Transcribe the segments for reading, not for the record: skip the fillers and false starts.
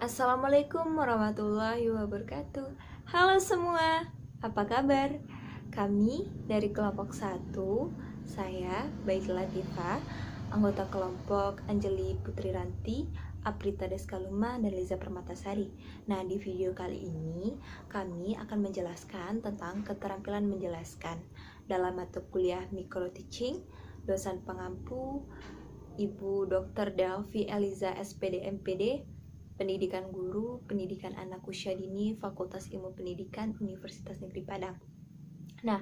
Assalamualaikum warahmatullahi wabarakatuh. Halo semua, apa kabar? Kami dari kelompok 1, saya Baik Latifah, anggota kelompok Anjeli Putri Ranti, Aprita Deskaluma, dan Liza Permatasari. Nah, di video kali ini kami akan menjelaskan tentang keterampilan menjelaskan dalam mata kuliah Micro Teaching. Dosen pengampu Ibu Dr. Delvi Eliza SPD MPD, Pendidikan Guru, Pendidikan Anak Usia Dini, Fakultas Ilmu Pendidikan, Universitas Negeri Padang. Nah,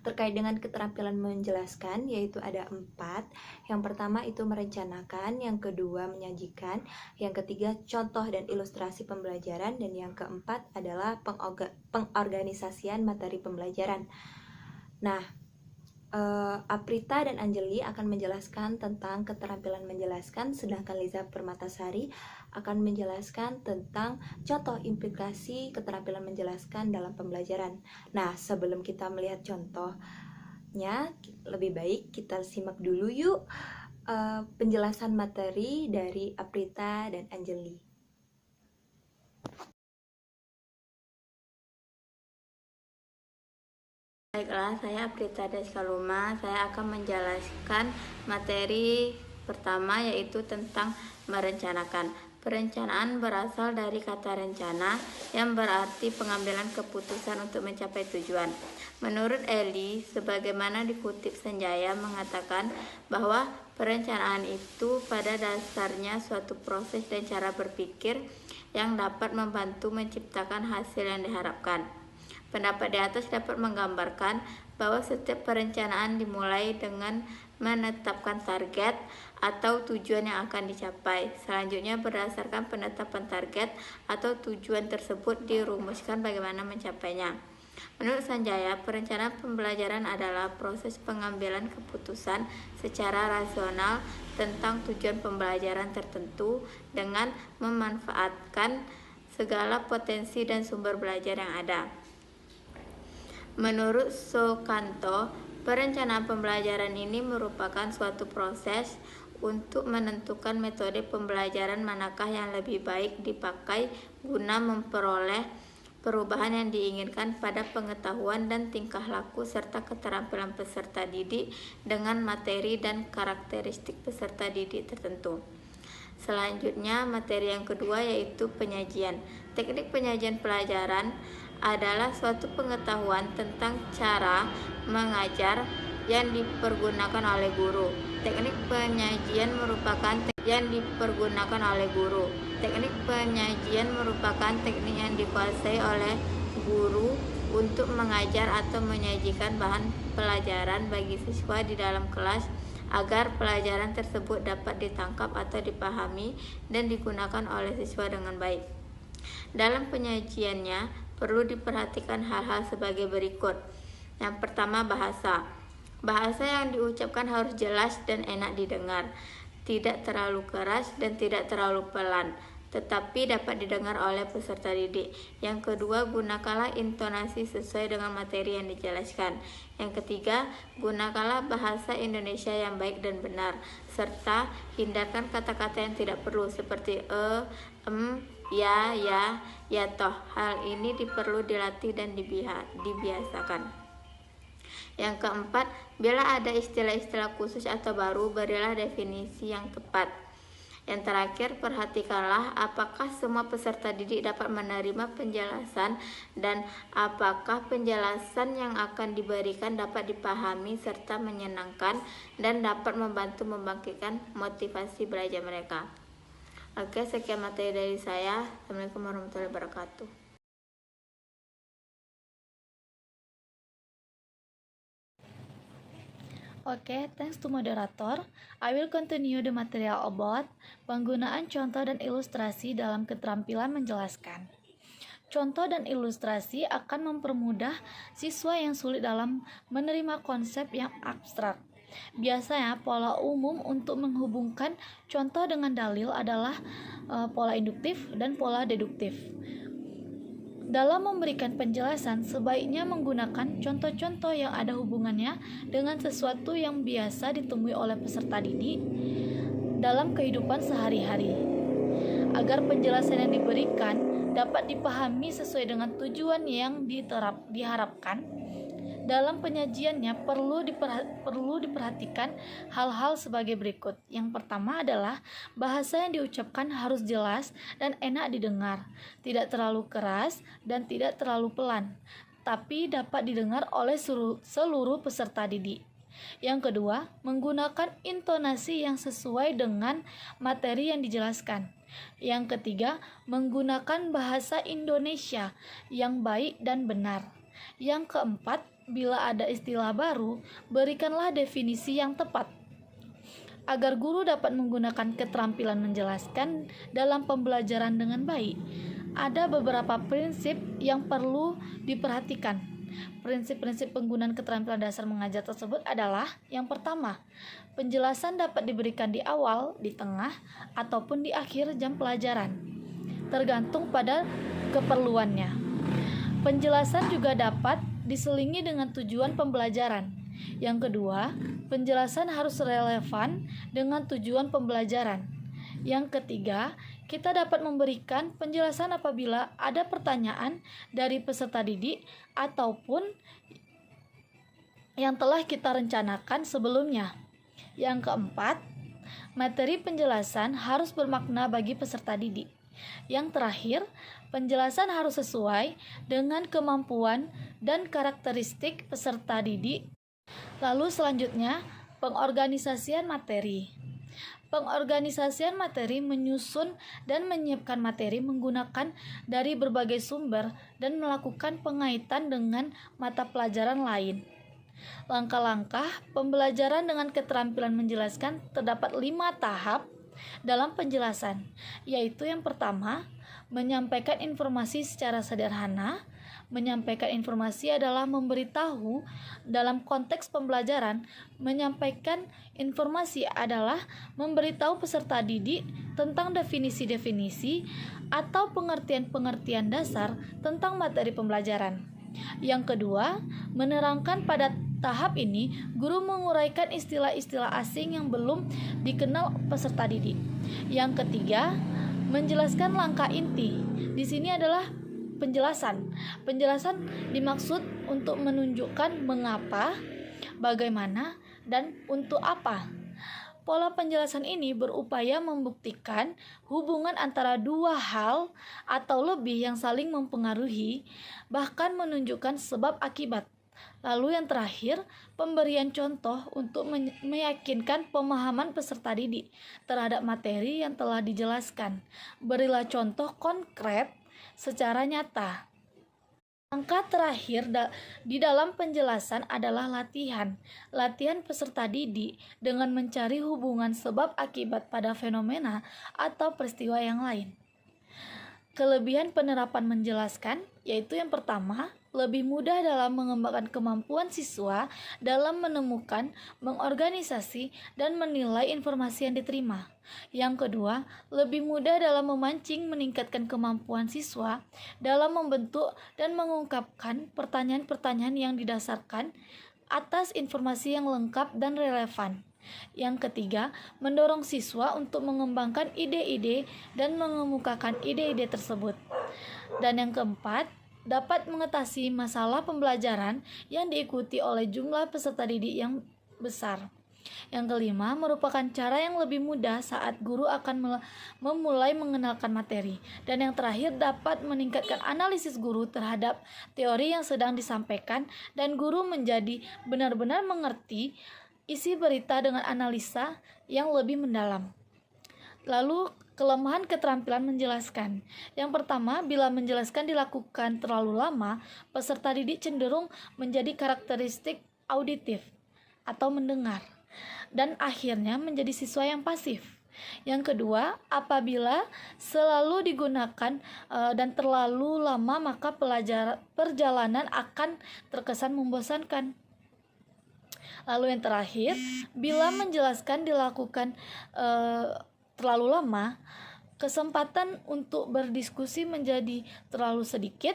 terkait dengan keterampilan menjelaskan, yaitu ada 4. Yang pertama itu merencanakan, yang kedua menyajikan, yang ketiga contoh dan ilustrasi pembelajaran, dan yang keempat adalah pengorganisasian materi pembelajaran. Nah, Aprita dan Anjeli akan menjelaskan tentang keterampilan menjelaskan, sedangkan Liza Permatasari akan menjelaskan tentang contoh implikasi keterampilan menjelaskan dalam pembelajaran. Nah, sebelum kita melihat contohnya, lebih baik kita simak dulu yuk penjelasan materi dari Aprita dan Anjeli. Baiklah, saya Aprita Deskaluma. Saya akan menjelaskan materi pertama, yaitu tentang merencanakan. Perencanaan berasal dari kata rencana yang berarti pengambilan keputusan untuk mencapai tujuan. Menurut Eli, sebagaimana dikutip Sanjaya mengatakan bahwa perencanaan itu pada dasarnya suatu proses dan cara berpikir yang dapat membantu menciptakan hasil yang diharapkan. Pendapat di atas dapat menggambarkan bahwa setiap perencanaan dimulai dengan menetapkan target atau tujuan yang akan dicapai. Selanjutnya, berdasarkan penetapan target atau tujuan tersebut dirumuskan bagaimana mencapainya. Menurut Sanjaya, perencanaan pembelajaran adalah proses pengambilan keputusan secara rasional tentang tujuan pembelajaran tertentu dengan memanfaatkan segala potensi dan sumber belajar yang ada. Menurut Soekanto, perencanaan pembelajaran ini merupakan suatu proses untuk menentukan metode pembelajaran manakah yang lebih baik dipakai guna memperoleh perubahan yang diinginkan pada pengetahuan dan tingkah laku serta keterampilan peserta didik dengan materi dan karakteristik peserta didik tertentu. Selanjutnya, materi yang kedua yaitu penyajian. Teknik penyajian pelajaran adalah suatu pengetahuan tentang cara mengajar yang dipergunakan oleh guru. Teknik penyajian merupakan teknik yang dikuasai oleh guru untuk mengajar atau menyajikan bahan pelajaran bagi siswa di dalam kelas agar pelajaran tersebut dapat ditangkap atau dipahami dan digunakan oleh siswa dengan baik. Dalam penyajiannya perlu diperhatikan hal-hal sebagai berikut. Yang pertama, bahasa. Bahasa yang diucapkan harus jelas dan enak didengar, tidak terlalu keras dan tidak terlalu pelan, tetapi dapat didengar oleh peserta didik. Yang kedua, gunakanlah intonasi sesuai dengan materi yang dijelaskan. Yang ketiga, gunakanlah bahasa Indonesia yang baik dan benar, serta hindarkan kata-kata yang tidak perlu seperti ya, ya toh. Hal ini perlu dilatih dan dibiasakan. Yang keempat, bila ada istilah-istilah khusus atau baru, berilah definisi yang tepat. Yang terakhir, perhatikanlah apakah semua peserta didik dapat menerima penjelasan dan apakah penjelasan yang akan diberikan dapat dipahami serta menyenangkan dan dapat membantu membangkitkan motivasi belajar mereka. Oke, sekian materi dari saya. Assalamualaikum warahmatullahi wabarakatuh. Okay, thanks to moderator. I will continue the material about penggunaan contoh dan ilustrasi dalam keterampilan menjelaskan. Contoh dan ilustrasi akan mempermudah siswa yang sulit dalam menerima konsep yang abstrak. Biasanya pola umum untuk menghubungkan contoh dengan dalil adalah pola induktif dan pola deduktif. Dalam memberikan penjelasan, sebaiknya menggunakan contoh-contoh yang ada hubungannya dengan sesuatu yang biasa ditemui oleh peserta didik dalam kehidupan sehari-hari. agar penjelasan yang diberikan dapat dipahami sesuai dengan tujuan yang diharapkan. Dalam penyajiannya perlu diperhatikan hal-hal sebagai berikut. Yang pertama adalah bahasa yang diucapkan harus jelas dan enak didengar, tidak terlalu keras dan tidak terlalu pelan, tapi dapat didengar oleh seluruh peserta didik. Yang kedua, menggunakan intonasi yang sesuai dengan materi yang dijelaskan. Yang ketiga, menggunakan bahasa Indonesia yang baik dan benar. Yang keempat, bila ada istilah baru, berikanlah definisi yang tepat. Agar guru dapat menggunakan keterampilan menjelaskan dalam pembelajaran dengan baik, ada beberapa prinsip yang perlu diperhatikan. Prinsip-prinsip penggunaan keterampilan dasar mengajar tersebut adalah: yang pertama, penjelasan dapat diberikan di awal, di tengah, ataupun di akhir jam pelajaran, tergantung pada keperluannya. Penjelasan juga dapat diselingi dengan tujuan pembelajaran. Yang kedua, penjelasan harus relevan dengan tujuan pembelajaran. Yang ketiga, kita dapat memberikan penjelasan apabila ada pertanyaan dari peserta didik ataupun yang telah kita rencanakan sebelumnya. Yang keempat, materi penjelasan harus bermakna bagi peserta didik. Yang terakhir, penjelasan harus sesuai dengan kemampuan dan karakteristik peserta didik. Lalu selanjutnya, pengorganisasian materi. Pengorganisasian materi menyusun dan menyiapkan materi menggunakan dari berbagai sumber dan melakukan pengaitan dengan mata pelajaran lain. Langkah-langkah pembelajaran dengan keterampilan menjelaskan terdapat 5 tahap dalam penjelasan, yaitu yang pertama, menyampaikan informasi secara sederhana. Menyampaikan informasi adalah memberitahu dalam konteks pembelajaran. Menyampaikan informasi adalah memberitahu peserta didik tentang definisi-definisi atau pengertian-pengertian dasar tentang materi pembelajaran. Yang kedua, menerangkan. Pada tahap ini, guru menguraikan istilah-istilah asing yang belum dikenal peserta didik. Yang ketiga, menjelaskan langkah inti. Di sini adalah penjelasan. Penjelasan dimaksud untuk menunjukkan mengapa, bagaimana, dan untuk apa. Pola penjelasan ini berupaya membuktikan hubungan antara dua hal atau lebih yang saling mempengaruhi, bahkan menunjukkan sebab akibat. Lalu yang terakhir, pemberian contoh untuk meyakinkan pemahaman peserta didik terhadap materi yang telah dijelaskan. Berilah contoh konkret secara nyata. Langkah terakhir di dalam penjelasan adalah latihan. Latihan peserta didik dengan mencari hubungan sebab akibat pada fenomena atau peristiwa yang lain. Kelebihan penerapan menjelaskan, yaitu yang pertama, lebih mudah dalam mengembangkan kemampuan siswa dalam menemukan, mengorganisasi, dan menilai informasi yang diterima. Yang kedua, lebih mudah dalam memancing meningkatkan kemampuan siswa dalam membentuk dan mengungkapkan pertanyaan-pertanyaan yang didasarkan atas informasi yang lengkap dan relevan. Yang ketiga, mendorong siswa untuk mengembangkan ide-ide dan mengemukakan ide-ide tersebut. Dan yang keempat, dapat mengatasi masalah pembelajaran yang diikuti oleh jumlah peserta didik yang besar. Yang kelima, merupakan cara yang lebih mudah saat guru akan memulai mengenalkan materi. Dan yang terakhir, dapat meningkatkan analisis guru terhadap teori yang sedang disampaikan dan guru menjadi benar-benar mengerti isi berita dengan analisa yang lebih mendalam. Lalu, kelemahan keterampilan menjelaskan. Yang pertama, bila menjelaskan dilakukan terlalu lama, peserta didik cenderung menjadi karakteristik auditif atau mendengar, dan akhirnya menjadi siswa yang pasif. Yang kedua, apabila selalu digunakan dan terlalu lama, maka perjalanan akan terkesan membosankan. Lalu yang terakhir, bila menjelaskan dilakukan terlalu lama, kesempatan untuk berdiskusi menjadi terlalu sedikit,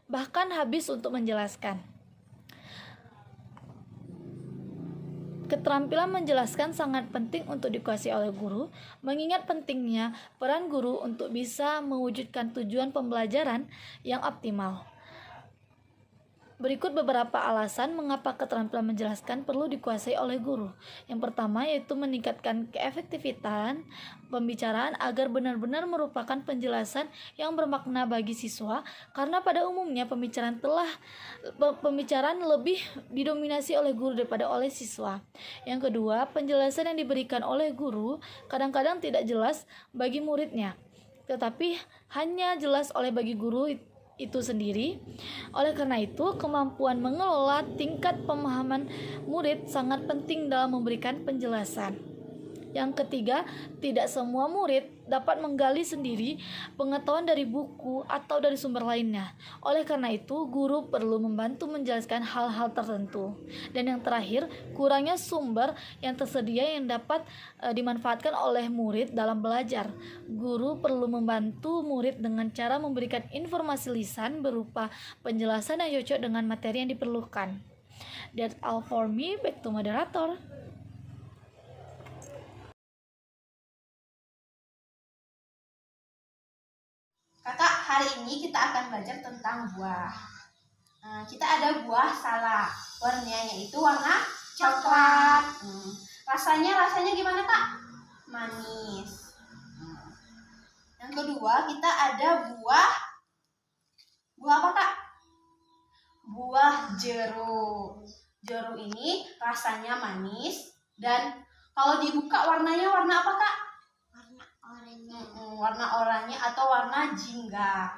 bahkan habis untuk menjelaskan. Keterampilan menjelaskan sangat penting untuk dikuasai oleh guru, mengingat pentingnya peran guru untuk bisa mewujudkan tujuan pembelajaran yang optimal. Berikut beberapa alasan mengapa keterampilan menjelaskan perlu dikuasai oleh guru. Yang pertama yaitu meningkatkan keefektifan pembicaraan agar benar-benar merupakan penjelasan yang bermakna bagi siswa, karena pada umumnya pembicaraan lebih didominasi oleh guru daripada oleh siswa. Yang kedua, penjelasan yang diberikan oleh guru kadang-kadang tidak jelas bagi muridnya, tetapi hanya jelas bagi guru itu sendiri. Oleh karena itu, kemampuan mengelola tingkat pemahaman murid sangat penting dalam memberikan penjelasan. Yang ketiga, tidak semua murid dapat menggali sendiri pengetahuan dari buku atau dari sumber lainnya. Oleh karena itu, guru perlu membantu menjelaskan hal-hal tertentu. Dan yang terakhir, kurangnya sumber yang tersedia yang dapat dimanfaatkan oleh murid dalam belajar. Guru perlu membantu murid dengan cara memberikan informasi lisan berupa penjelasan yang cocok dengan materi yang diperlukan. That's all for me. Back to moderator. Kakak, hari ini kita akan belajar tentang buah. Kita ada buah salak. Warnanya itu warna coklat. Rasanya gimana, Kak? Manis. Yang kedua, kita ada buah apa, Kak? Buah jeruk. Jeruk ini rasanya manis dan kalau dibuka warnanya warna apa, Kak? Warna oranye atau warna jingga.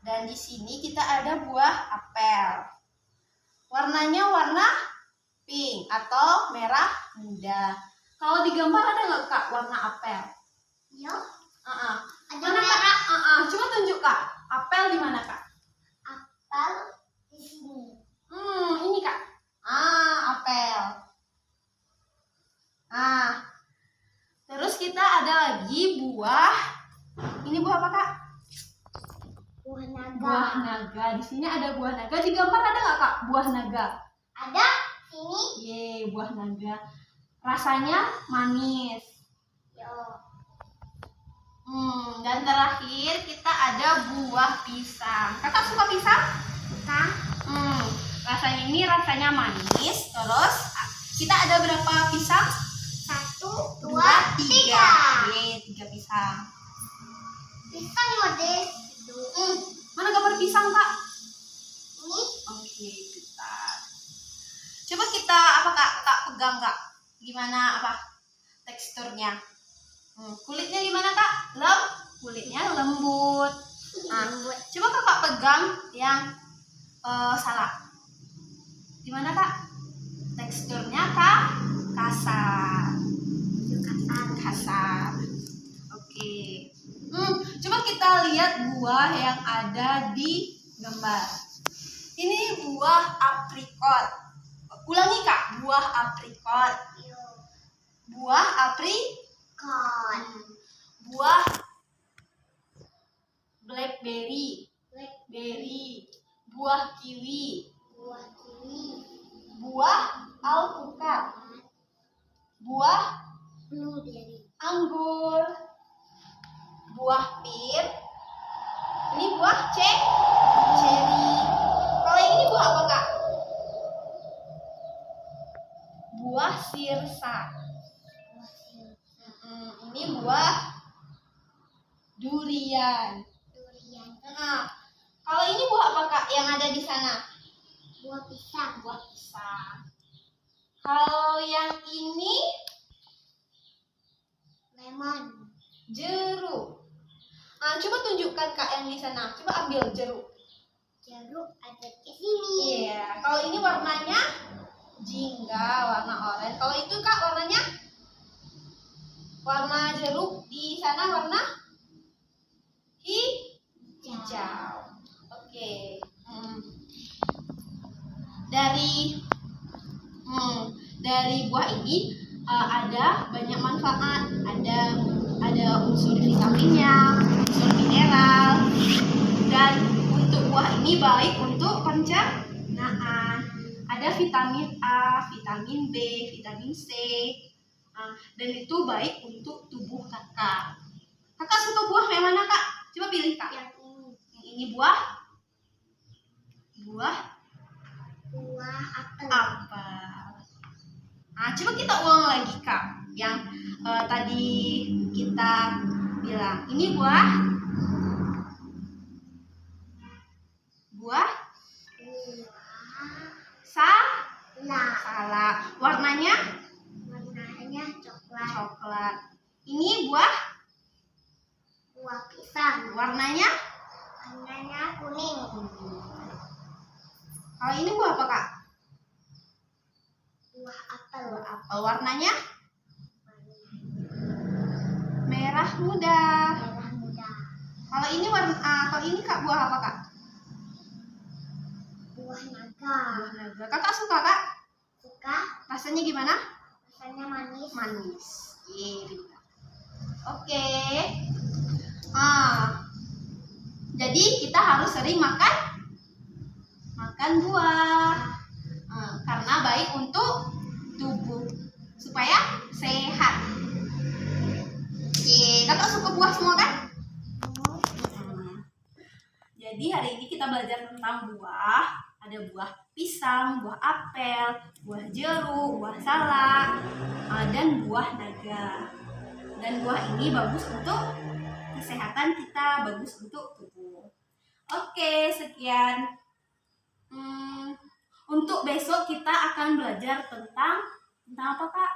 Dan di sini kita ada buah apel. Warnanya warna pink atau merah muda. Kalau di gambar ada nggak, Kak, warna apel? Ya. Ada mana, merah. Kak? Coba tunjuk, Kak. Apel di mana, Kak? Apel di sini. Ini, Kak. Apel. Terus kita ada lagi buah. Ini buah apa, Kak? Buah naga. Buah naga. Di sini ada buah naga. Di gambar ada nggak, Kak, buah naga? Ada sini. Buah naga. Rasanya manis. Yo. Dan terakhir kita ada buah pisang. Kakak suka pisang? Suka. Rasanya ini rasanya manis. Terus kita ada berapa pisang? 1, 2, 3. 3 pisang. Pisang model itu. Mana gambar pisang, Kak? Ini. Oke, kita. Coba kita Kak pegang, Kak. Gimana teksturnya? Kulitnya gimana, Kak? Kulitnya lembut. Coba Kakak pegang yang salak. Gimana, Kak? Teksturnya, Kak? Kasar. Oke. Coba kita lihat buah yang ada di gambar. Ini buah aprikot. Ulangi, Kak. Buah aprikot. Buah aprikot. Buah blackberry. Buah kiwi. Buah alpukat. Buah Blueberry. anggur. Buah pir. Ini buah cherry. Kalau ini buah apa, Kak? Buah sirsa. Ini buah durian. Kalau ini buah apa, Kak, yang ada di sana? Buah pisang. Kalau yang ini Lemon. jeruk. Coba tunjukkan, Kak, yang di sana. Coba ambil jeruk. Jeruk ada di sini. Iya. Kalau ini warnanya jingga, warna oranye. Kalau itu, Kak, warna jeruk di sana warna hijau. Oke. Dari buah ini ada banyak manfaat. Ada unsur vitaminnya, unsur mineral, dan untuk buah ini baik untuk pencernaan. Ada ada vitamin A, vitamin B, vitamin C. Dan itu baik untuk tubuh kakak. Kakak suka buah yang mana, Kak? Coba pilih, Kak. Yang ini. Yang ini buah Buah apel. apel. Coba kita ulang lagi, Kak. Yang tadi kita bilang. Ini buah Buah salah. Warnanya warnanya coklat. coklat. Ini buah Pisang. warnanya. Kuning. Kalau ini buah apa, Kak? Buah apel. Apel. Warnanya merah muda. Merah muda. Kalau ini kalau ini, Kak, buah apa, Kak? Buah naga. Buah naga. Kakak suka, Kak? Suka. Rasanya gimana? Rasanya manis. Manis. Oke. Jadi kita harus sering makan buah. Karena baik untuk tubuh supaya sehat. Kakak suka buah semua, kan? Jadi hari ini kita belajar tentang buah. Ada buah pisang, buah apel, buah jeruk, buah salak, dan buah naga. Dan buah ini bagus untuk kesehatan kita, bagus untuk tubuh. Oke, sekian. Untuk besok kita akan belajar tentang apa, Kak?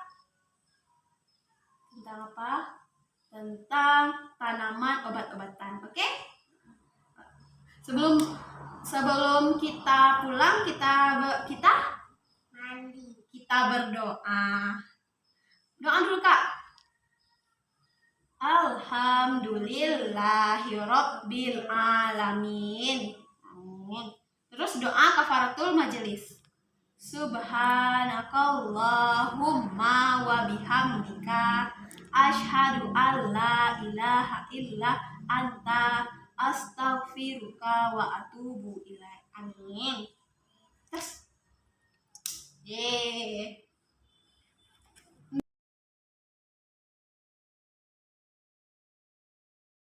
Tentang apa? Tentang tanaman obat-obatan. Oke? Sebelum kita pulang, kita Mandi. kita berdoa. Doa dulu, Kak. Alhamdulillahirabbil alamin. Amin. Terus doa kafaratul majelis. Subhanakallahumma wa bihamdika asyhadu an la ilaha illa anta astaghfiruka wa atubu ilaik. Amin. Terus.